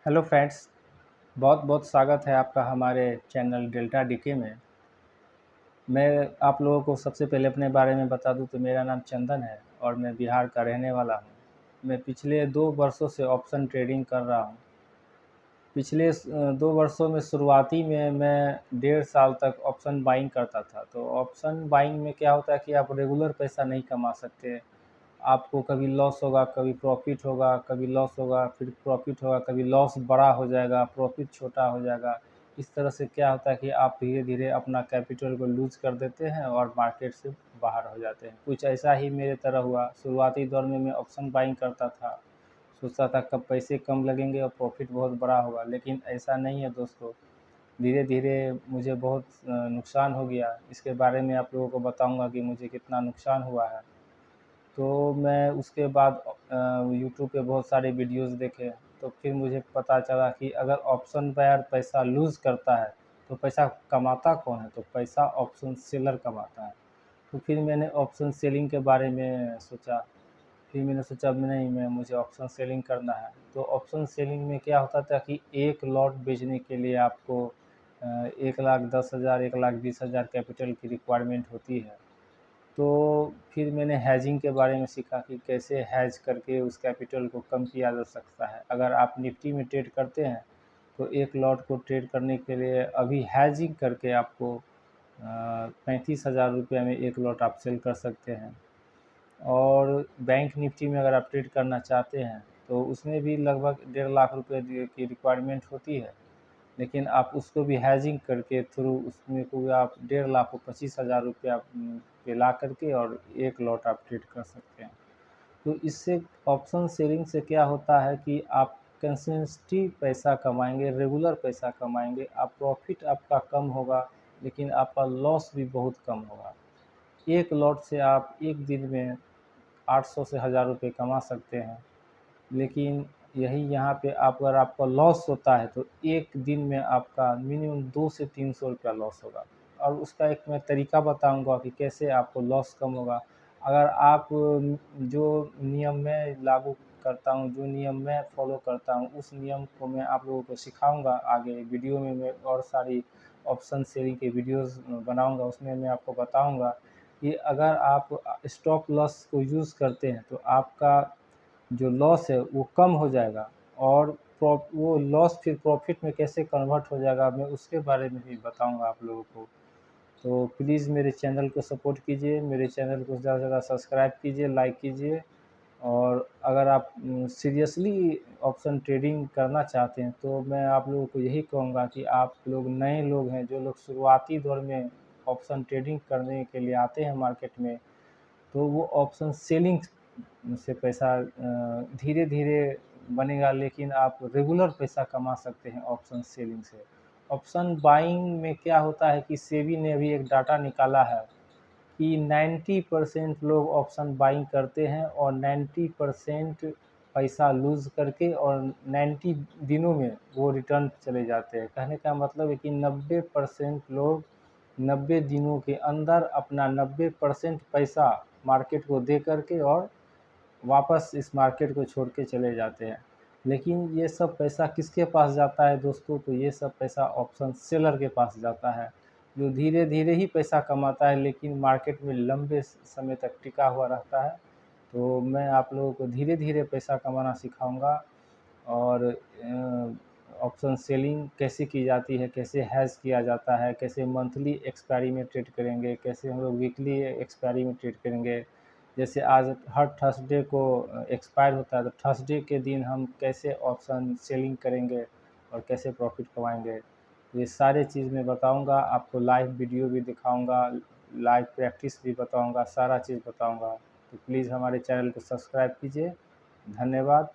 Hello friends, बहुत बहुत स्वागत है आपका हमारे चैनल डेल्टा डीके में। मैं आप लोगों को सबसे पहले अपने बारे में बता दूं तो मेरा नाम चंदन है और मैं बिहार का रहने वाला हूं। मैं पिछले 2 वर्षों से ऑप्शन ट्रेडिंग कर रहा हूं। पिछले 2 वर्षों में शुरुआती में मैं 1.5 साल तक ऑप्शन बाइंग करता था। तो ऑप्शन बाइंग में क्या होता है कि आप रेगुलर पैसा नहीं कमा सकते। आपको कभी लॉस होगा, कभी प्रॉफिट होगा, कभी लॉस होगा, फिर प्रॉफिट होगा, कभी लॉस बड़ा हो जाएगा, प्रॉफिट छोटा हो जाएगा। इस तरह से क्या होता है कि आप धीरे-धीरे अपना कैपिटल को लूज़ कर देते हैं और मार्केट से बाहर हो जाते हैं। कुछ ऐसा ही मेरे तरह हुआ। शुरुआती दौर में मैं ऑप्शन बाइंग करता था, सोचता था कब पैसे कम लगेंगे और प्रॉफिट बहुत बड़ा होगा, लेकिन ऐसा नहीं है दोस्तों। धीरे-धीरे मुझे बहुत नुकसान हो गया। इसके बारे में आप लोगों को बताऊँगा कि मुझे कितना नुकसान हुआ है। तो मैं उसके बाद यूट्यूब पे बहुत सारे वीडियोज़ देखे, तो फिर मुझे पता चला कि अगर ऑप्शन बायर पैसा लूज़ करता है, तो पैसा कमाता कौन है? तो पैसा ऑप्शन सेलर कमाता है। तो फिर मैंने ऑप्शन सेलिंग के बारे में सोचा। फिर मैंने सोचा नहीं, मैं मुझे ऑप्शन सेलिंग करना है। तो ऑप्शन सेलिंग में क्या होता था कि एक लॉट बेचने के लिए आपको 1,10,000 1,20,000 कैपिटल की रिक्वायरमेंट होती है। तो फिर मैंने हैजिंग के बारे में सीखा कि कैसे हैज करके उस कैपिटल को कम किया जा सकता है। अगर आप निफ्टी में ट्रेड करते हैं तो एक लॉट को ट्रेड करने के लिए अभी हैजिंग करके आपको 35,000 रुपये में एक लॉट आप सेल कर सकते हैं। और बैंक निफ्टी में अगर आप ट्रेड करना चाहते हैं तो उसमें भी लगभग 1.5 लाख रुपये की रिक्वायरमेंट होती है, लेकिन आप उसको भी हैजिंग करके थ्रू उसमें को आप 1.5 लाख को 25,000 रुपया पे ला करके और एक लॉट आप ट्रेड कर सकते हैं। तो इससे ऑप्शन सेलिंग से क्या होता है कि आप कंसिस्टेंटली पैसा कमाएंगे, रेगुलर पैसा कमाएंगे। आप प्रॉफिट आपका कम होगा, लेकिन आपका लॉस भी बहुत कम होगा। एक लॉट से आप एक दिन में 800 से 1,000 रुपये कमा सकते हैं, लेकिन यही यहाँ पे आप अगर आपका लॉस होता है तो एक दिन में आपका मिनिमम 2 से 300 रुपया लॉस होगा। और उसका एक मैं तरीका बताऊंगा कि कैसे आपको लॉस कम होगा। अगर आप जो नियम मैं लागू करता हूँ, जो नियम मैं फॉलो करता हूँ, उस नियम को मैं आप लोगों को सिखाऊंगा आगे वीडियो में। मैं और सारी ऑप्शन शेयरिंग के वीडियोस बनाऊंगा, उसमें मैं आपको बताऊंगा कि अगर आप स्टॉप लॉस को यूज़ करते हैं तो आपका जो लॉस है वो कम हो जाएगा और वो लॉस फिर प्रॉफिट में कैसे कन्वर्ट हो जाएगा, मैं उसके बारे में भी बताऊंगा आप लोगों को। तो प्लीज़ मेरे चैनल को सपोर्ट कीजिए, मेरे चैनल को ज़्यादा से ज़्यादा सब्सक्राइब कीजिए, लाइक कीजिए। और अगर आप सीरियसली ऑप्शन ट्रेडिंग करना चाहते हैं तो मैं आप लोगों को यही कहूँगा कि आप लोग नए लोग हैं, जो लोग शुरुआती दौर में ऑप्शन ट्रेडिंग करने के लिए आते हैं मार्केट में, तो वो ऑप्शन सेलिंग से पैसा धीरे धीरे बनेगा, लेकिन आप रेगुलर पैसा कमा सकते हैं ऑप्शन सेलिंग से। ऑप्शन बाइंग में क्या होता है कि सेबी ने अभी एक डाटा निकाला है कि 90% लोग ऑप्शन बाइंग करते हैं और 90% पैसा लूज़ करके और 90 दिनों में वो रिटर्न चले जाते हैं। कहने का मतलब है कि 90% लोग 90 दिनों के अंदर अपना 90% पैसा मार्केट को दे करके और वापस इस मार्केट को छोड़ के चले जाते हैं। लेकिन ये सब पैसा किसके पास जाता है दोस्तों? तो ये सब पैसा ऑप्शन सेलर के पास जाता है, जो धीरे धीरे ही पैसा कमाता है, लेकिन मार्केट में लंबे समय तक टिका हुआ रहता है। तो मैं आप लोगों को धीरे धीरे पैसा कमाना सिखाऊंगा। और ऑप्शन सेलिंग कैसे की जाती है, कैसे हैश किया जाता है, कैसे मंथली एक्सपायरी में ट्रेड करेंगे, कैसे हम लोग वीकली एक्सपायरी में ट्रेड करेंगे। जैसे आज हर थर्सडे को एक्सपायर होता है, तो थर्सडे के दिन हम कैसे ऑप्शन सेलिंग करेंगे और कैसे प्रॉफिट कमाएंगे, ये सारे चीज़ मैं बताऊंगा आपको। लाइव वीडियो भी दिखाऊंगा, लाइव प्रैक्टिस भी बताऊंगा, सारा चीज़ बताऊंगा। तो प्लीज़ हमारे चैनल को सब्सक्राइब कीजिए। धन्यवाद।